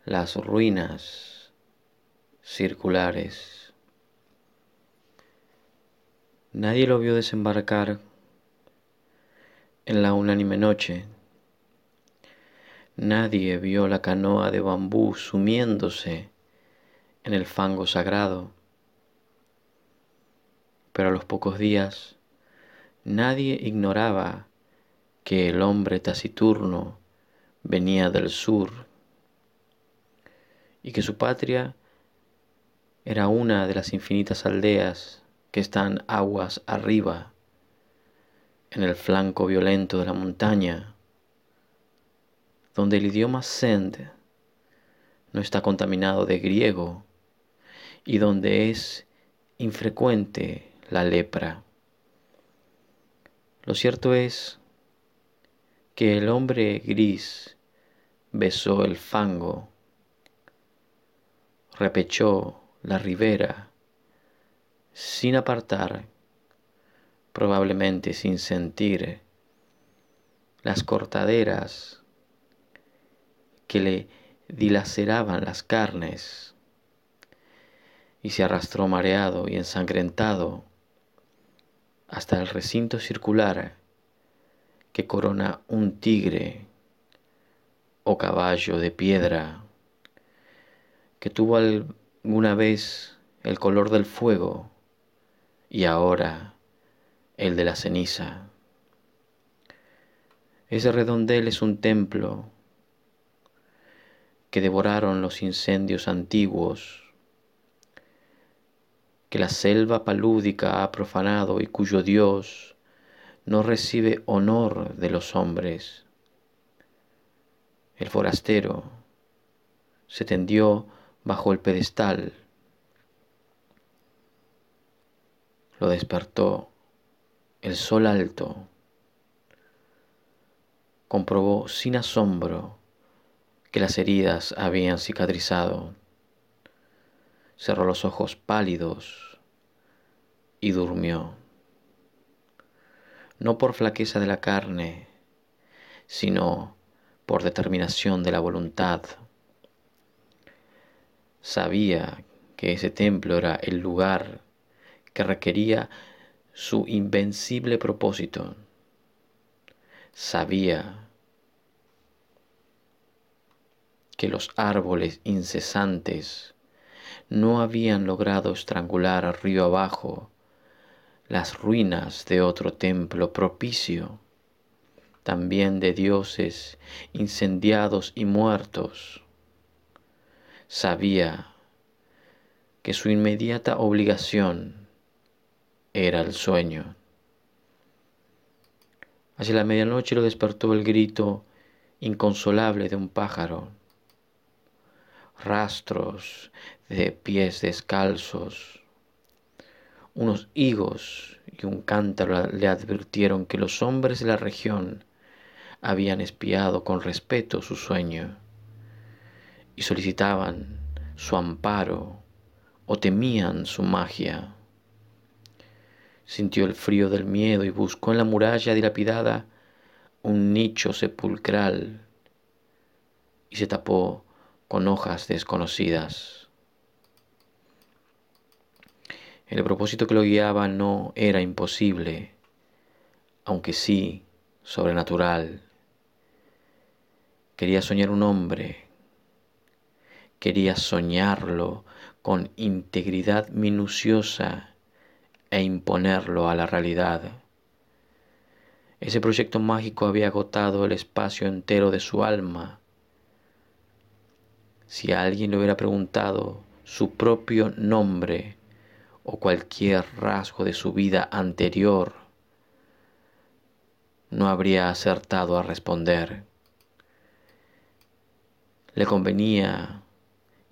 las ruinas circulares. Nadie lo vio desembarcar en la unánime noche. Nadie vio la canoa de bambú sumiéndose en el fango sagrado. Pero a los pocos días, nadie ignoraba que el hombre taciturno venía del sur y que su patria era una de las infinitas aldeas que están aguas arriba, en el flanco violento de la montaña, donde el idioma Send no está contaminado de griego y donde es infrecuente la lepra. Lo cierto es que el hombre gris besó el fango, repechó la ribera, sin apartar, probablemente sin sentir, las cortaderas que le dilaceraban las carnes, y se arrastró mareado y ensangrentado hasta el recinto circular que corona un tigre o caballo de piedra que tuvo alguna vez el color del fuego y ahora el de la ceniza. Ese redondel es un templo que devoraron los incendios antiguos, que la selva palúdica ha profanado y cuyo Dios no recibe honor de los hombres. El forastero se tendió bajo el pedestal, lo despertó el sol alto, comprobó sin asombro que las heridas habían cicatrizado, cerró los ojos pálidos y durmió, no por flaqueza de la carne, sino por determinación de la voluntad. Sabía que ese templo era el lugar que requería su invencible propósito. Sabía que los árboles incesantes no habían logrado estrangular río abajo las ruinas de otro templo propicio, también de dioses incendiados y muertos. Sabía que su inmediata obligación era el sueño. Hacia la medianoche lo despertó el grito inconsolable de un pájaro. Rastros de pies descalzos, unos higos y un cántaro le advirtieron que los hombres de la región habían espiado con respeto su sueño y solicitaban su amparo o temían su magia. Sintió el frío del miedo y buscó en la muralla dilapidada un nicho sepulcral y se tapó con hojas desconocidas. El propósito que lo guiaba no era imposible, aunque sí sobrenatural. Quería soñar un hombre, quería soñarlo con integridad minuciosa e imponerlo a la realidad. Ese proyecto mágico había agotado el espacio entero de su alma. Si alguien le hubiera preguntado su propio nombre o cualquier rasgo de su vida anterior, no habría acertado a responder. Le convenía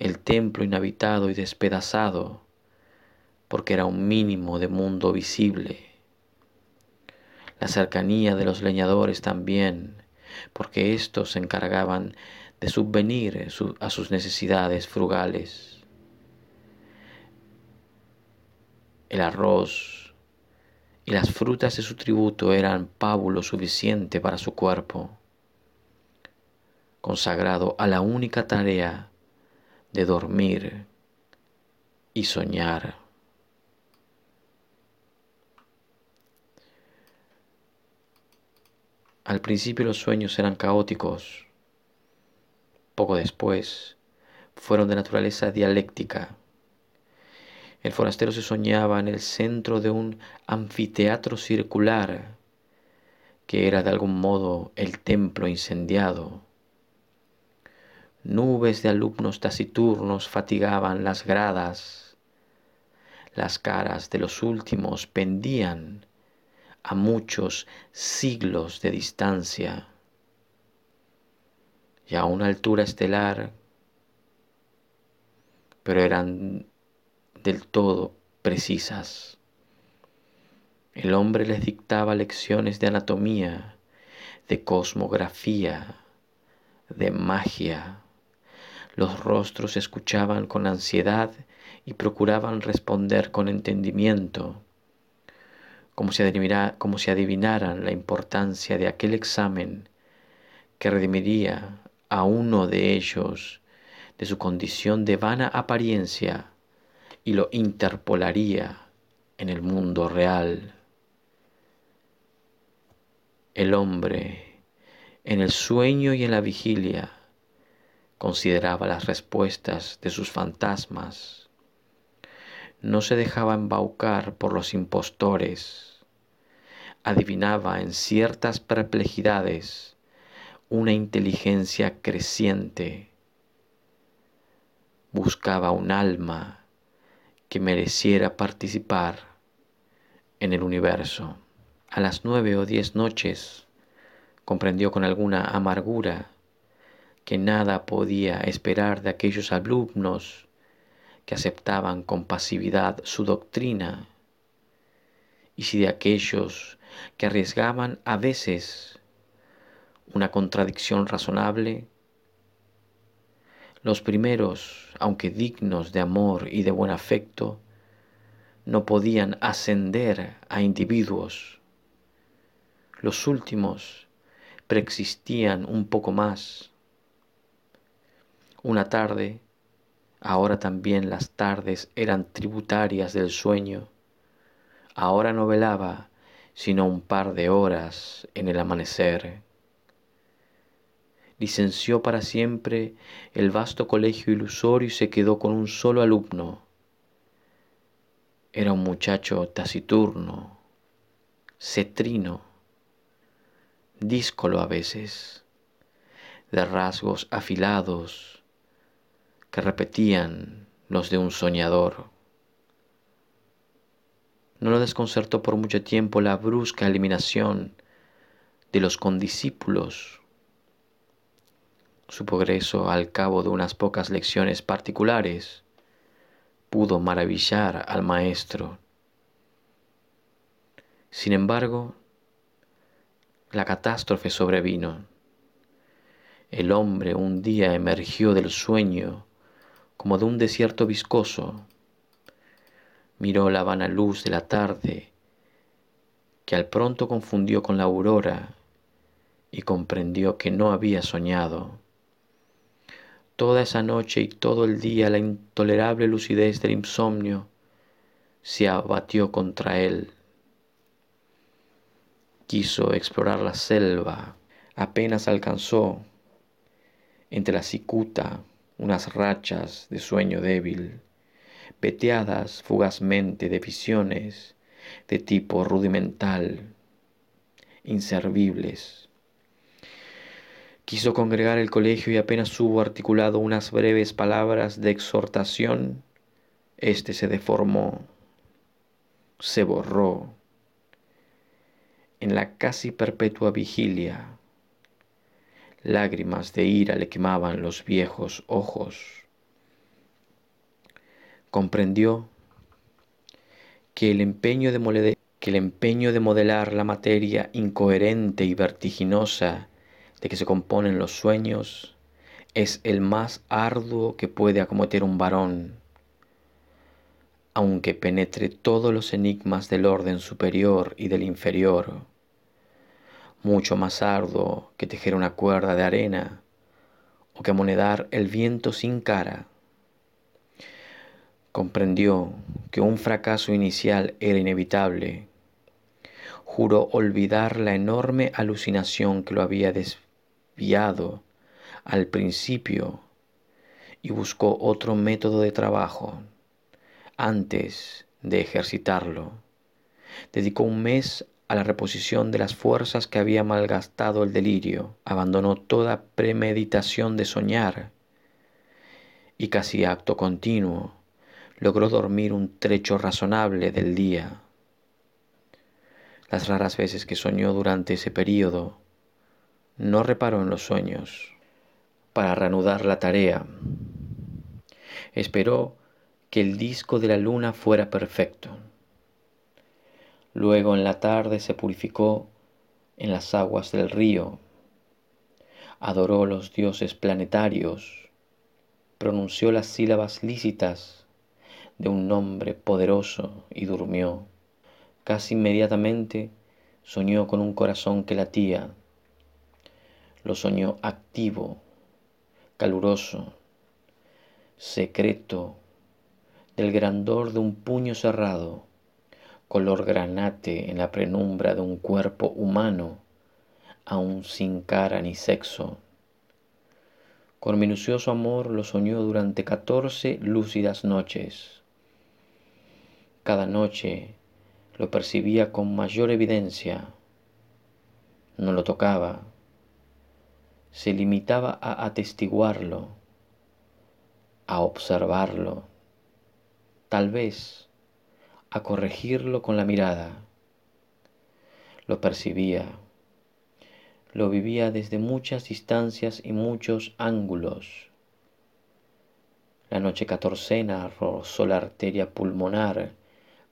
el templo inhabitado y despedazado, porque era un mínimo de mundo visible. La cercanía de los leñadores también, porque éstos se encargaban de subvenir a sus necesidades frugales. El arroz y las frutas de su tributo eran pábulo suficiente para su cuerpo, consagrado a la única tarea de dormir y soñar. Al principio los sueños eran caóticos, poco después fueron de naturaleza dialéctica. El forastero se soñaba en el centro de un anfiteatro circular que era de algún modo el templo incendiado. Nubes de alumnos taciturnos fatigaban las gradas. Las caras de los últimos pendían a muchos siglos de distancia y a una altura estelar, pero eran del todo precisas. El hombre les dictaba lecciones de anatomía, de cosmografía, de magia. Los rostros escuchaban con ansiedad y procuraban responder con entendimiento, como si adivinaran la importancia de aquel examen que redimiría a uno de ellos de su condición de vana apariencia y lo interpolaría en el mundo real. El hombre, en el sueño y en la vigilia, consideraba las respuestas de sus fantasmas. No se dejaba embaucar por los impostores. Adivinaba en ciertas perplejidades una inteligencia creciente. Buscaba un alma que mereciera participar en el universo. A las 9 o 10 noches comprendió con alguna amargura que nada podía esperar de aquellos alumnos que aceptaban con pasividad su doctrina, y si de aquellos que arriesgaban a veces una contradicción razonable. Los primeros, aunque dignos de amor y de buen afecto, no podían ascender a individuos. Los últimos preexistían un poco más. Una tarde, ahora también las tardes eran tributarias del sueño. Ahora no velaba sino un par de horas en el amanecer. Licenció para siempre el vasto colegio ilusorio y se quedó con un solo alumno. Era un muchacho taciturno, cetrino, díscolo a veces, de rasgos afilados que repetían los de un soñador. No lo desconcertó por mucho tiempo la brusca eliminación de los condiscípulos. Su progreso al cabo de unas pocas lecciones particulares pudo maravillar al maestro. Sin embargo, la catástrofe sobrevino. El hombre un día emergió del sueño como de un desierto viscoso. Miró la vana luz de la tarde, que al pronto confundió con la aurora, y comprendió que no había soñado. Toda esa noche y todo el día la intolerable lucidez del insomnio se abatió contra él. Quiso explorar la selva, apenas alcanzó entre la cicuta unas rachas de sueño débil, veteadas fugazmente de visiones de tipo rudimental, inservibles. Quiso congregar el colegio y apenas hubo articulado unas breves palabras de exhortación, éste se deformó, se borró. En la casi perpetua vigilia, lágrimas de ira le quemaban los viejos ojos. Comprendió que el empeño de modelar la materia incoherente y vertiginosa de que se componen los sueños es el más arduo que puede acometer un varón, aunque penetre todos los enigmas del orden superior y del inferior. Mucho más arduo que tejer una cuerda de arena o que amonedar el viento sin cara. Comprendió que un fracaso inicial era inevitable. Juró olvidar la enorme alucinación que lo había desviado al principio y buscó otro método de trabajo. Antes de ejercitarlo, dedicó un mes a la reposición de las fuerzas que había malgastado el delirio. Abandonó toda premeditación de soñar y casi acto continuo logró dormir un trecho razonable del día. Las raras veces que soñó durante ese período, no reparó en los sueños. Para reanudar la tarea, esperó que el disco de la luna fuera perfecto. Luego en la tarde se purificó en las aguas del río, adoró los dioses planetarios, pronunció las sílabas lícitas de un nombre poderoso y durmió. Casi inmediatamente soñó con un corazón que latía. Lo soñó activo, caluroso, secreto, del grandor de un puño cerrado, color granate en la penumbra de un cuerpo humano, aún sin cara ni sexo. Con minucioso amor lo soñó durante 14 lúcidas noches. Cada noche lo percibía con mayor evidencia. No lo tocaba, se limitaba a atestiguarlo, a observarlo, tal vez a corregirlo con la mirada. Lo percibía, lo vivía desde muchas distancias y muchos ángulos. La noche catorcena rozó la arteria pulmonar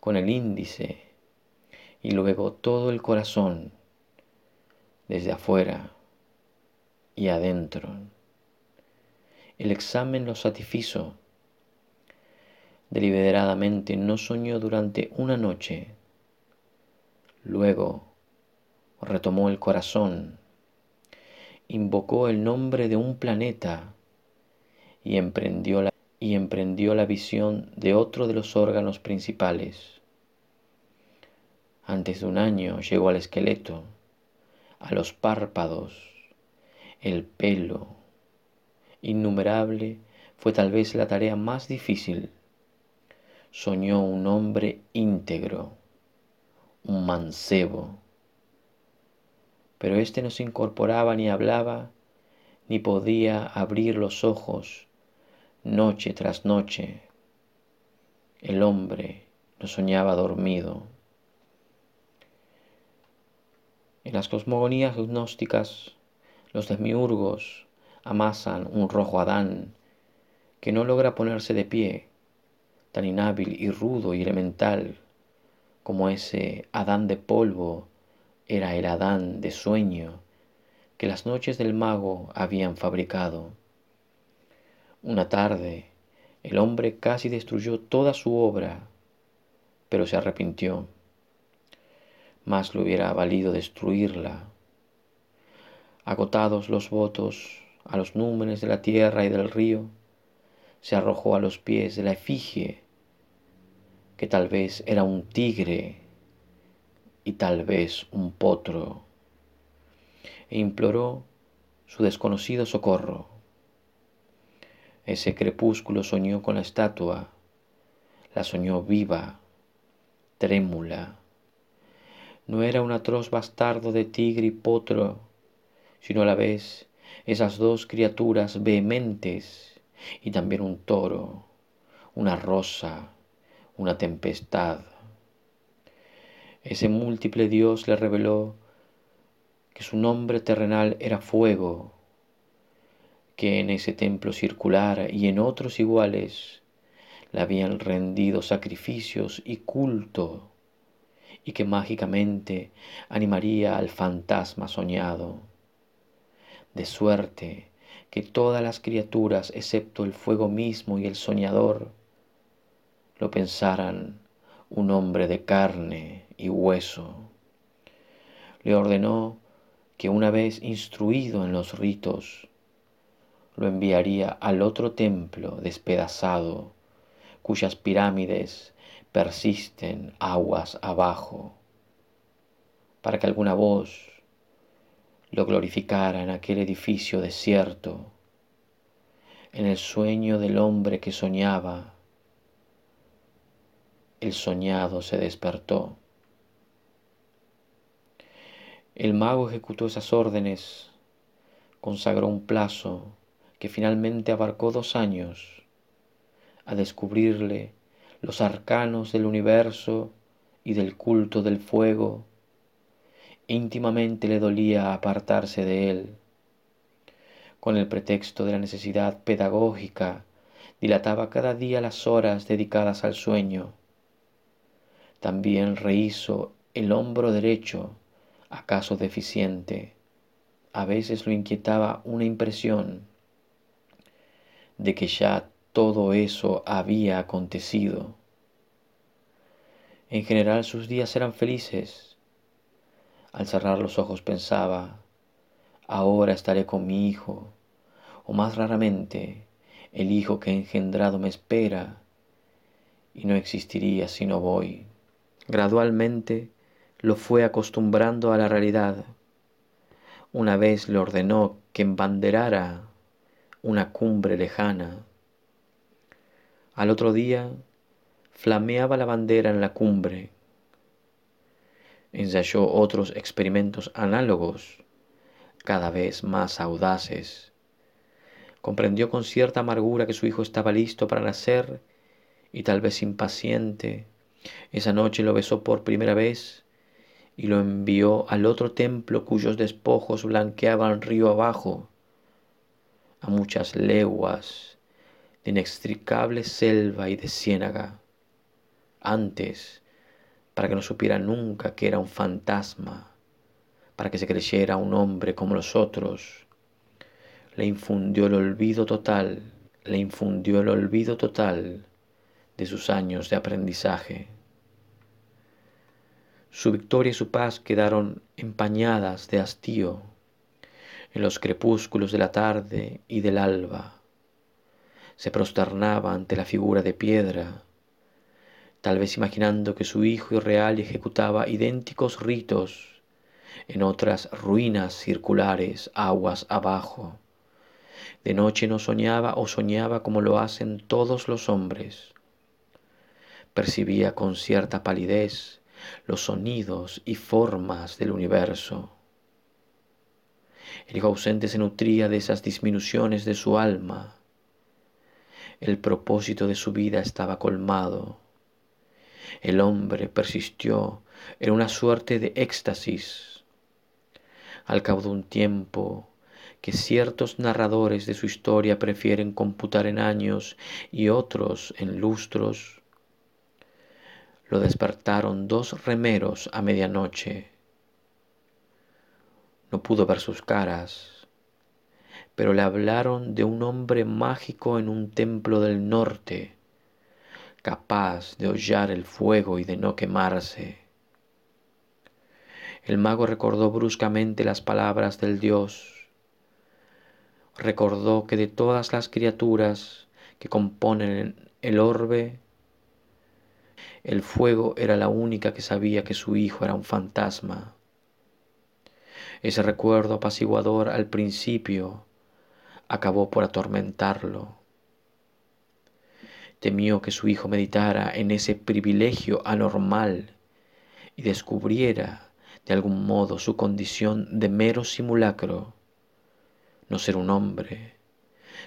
con el índice y luego todo el corazón, desde afuera y adentro. El examen lo satisfizo. Deliberadamente no soñó durante una noche. Luego retomó el corazón, invocó el nombre de un planeta y emprendió la visión de otro de los órganos principales. Antes de un año llegó al esqueleto, a los párpados, el pelo. Innumerable fue tal vez la tarea más difícil. Soñó un hombre íntegro, un mancebo. Pero éste no se incorporaba ni hablaba, ni podía abrir los ojos noche tras noche. El hombre no soñaba dormido. En las cosmogonías gnósticas, los demiurgos amasan un rojo Adán que no logra ponerse de pie, tan inhábil y rudo y elemental como ese Adán de polvo era el Adán de sueño que las noches del mago habían fabricado. Una tarde, el hombre casi destruyó toda su obra, pero se arrepintió. Más le hubiera valido destruirla. Agotados los votos a los númenes de la tierra y del río, se arrojó a los pies de la efigie, que tal vez era un tigre y tal vez un potro, e imploró su desconocido socorro. Ese crepúsculo soñó con la estatua, la soñó viva, trémula. No era un atroz bastardo de tigre y potro, sino a la vez esas dos criaturas vehementes y también un toro, una rosa, una tempestad. Ese múltiple Dios le reveló que su nombre terrenal era fuego, que en ese templo circular y en otros iguales le habían rendido sacrificios y culto, y que mágicamente animaría al fantasma soñado, de suerte que todas las criaturas, excepto el fuego mismo y el soñador, lo pensaran un hombre de carne y hueso. Le ordenó que una vez instruido en los ritos, lo enviaría al otro templo despedazado cuyas pirámides persisten aguas abajo, para que alguna voz lo glorificara en aquel edificio desierto, en el sueño del hombre que soñaba. El soñado se despertó. El mago ejecutó esas órdenes, consagró un plazo que finalmente abarcó 2 años, a descubrirle los arcanos del universo y del culto del fuego. Íntimamente le dolía apartarse de él. Con el pretexto de la necesidad pedagógica, dilataba cada día las horas dedicadas al sueño. También rehizo el hombro derecho, acaso deficiente. A veces lo inquietaba una impresión de que ya todo eso había acontecido. En general sus días eran felices. Al cerrar los ojos pensaba, ahora estaré con mi hijo, o más raramente, el hijo que he engendrado me espera y no existiría si no voy. Gradualmente lo fue acostumbrando a la realidad. Una vez le ordenó que embanderara una cumbre lejana. Al otro día flameaba la bandera en la cumbre. Ensayó otros experimentos análogos, cada vez más audaces. Comprendió con cierta amargura que su hijo estaba listo para nacer y tal vez impaciente. Esa noche lo besó por primera vez y lo envió al otro templo cuyos despojos blanqueaban río abajo, a muchas leguas de inextricable selva y de ciénaga. Antes, para que no supiera nunca que era un fantasma, para que se creyera un hombre como los otros, le infundió el olvido total, le infundió el olvido total de sus años de aprendizaje. Su victoria y su paz quedaron empañadas de hastío en los crepúsculos de la tarde y del alba. Se prosternaba ante la figura de piedra, tal vez imaginando que su hijo irreal ejecutaba idénticos ritos en otras ruinas circulares aguas abajo. De noche no soñaba o soñaba como lo hacen todos los hombres. Percibía con cierta palidez los sonidos y formas del universo. El hijo ausente se nutría de esas disminuciones de su alma. El propósito de su vida estaba colmado. El hombre persistió en una suerte de éxtasis. Al cabo de un tiempo que ciertos narradores de su historia prefieren computar en años y otros en lustros, lo despertaron 2 remeros a medianoche. No pudo ver sus caras, pero le hablaron de un hombre mágico en un templo del norte, capaz de hollar el fuego y de no quemarse. El mago recordó bruscamente las palabras del dios. Recordó que de todas las criaturas que componen el orbe, el fuego era la única que sabía que su hijo era un fantasma. Ese recuerdo apaciguador al principio acabó por atormentarlo. Temió que su hijo meditara en ese privilegio anormal y descubriera de algún modo su condición de mero simulacro, no ser un hombre,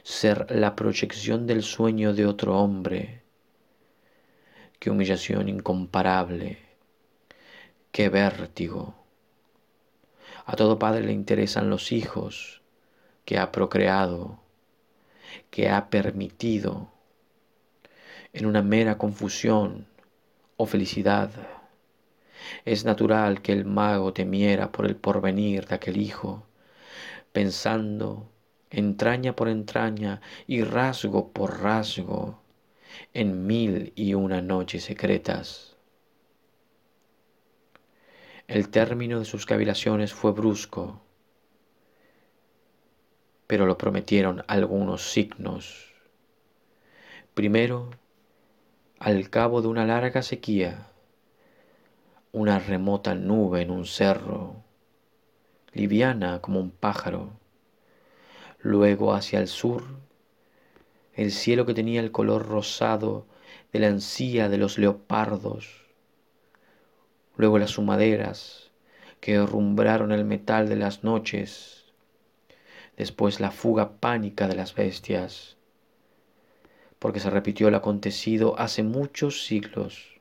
ser la proyección del sueño de otro hombre. Qué humillación incomparable, qué vértigo. A todo padre le interesan los hijos que ha procreado, que ha permitido, en una mera confusión o felicidad. Es natural que el mago temiera por el porvenir de aquel hijo, pensando entraña por entraña y rasgo por rasgo en 1001 noches secretas. El término de sus cavilaciones fue brusco, pero lo prometieron algunos signos. Primero, Al cabo de una larga sequía, una remota nube en un cerro, liviana como un pájaro. Luego hacia el sur, el cielo que tenía el color rosado de la encía de los leopardos. Luego las humaderas que herrumbraron el metal de las noches. Después la fuga pánica de las bestias, porque se repitió lo acontecido hace muchos siglos.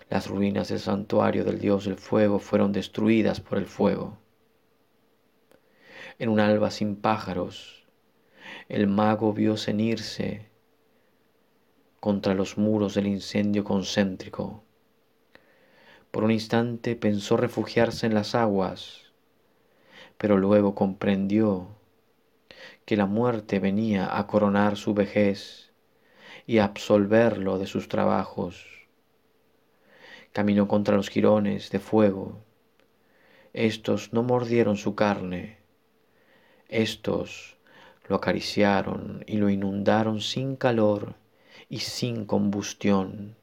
Las ruinas del santuario del dios del fuego fueron destruidas por el fuego. En un alba sin pájaros, el mago vio cenirse contra los muros del incendio concéntrico. Por un instante pensó refugiarse en las aguas, pero luego comprendió que la muerte venía a coronar su vejez y a absolverlo de sus trabajos. Caminó contra los jirones de fuego. Estos no mordieron su carne, estos lo acariciaron y lo inundaron sin calor y sin combustión,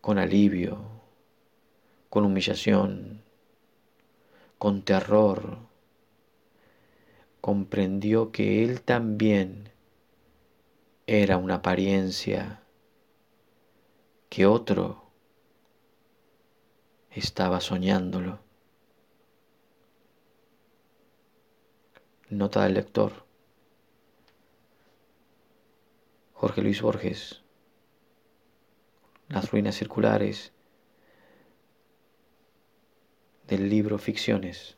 con alivio, con humillación, con terror. Comprendió que él también era una apariencia, que otro estaba soñándolo. Nota del lector: Jorge Luis Borges. Las ruinas circulares, del libro Ficciones.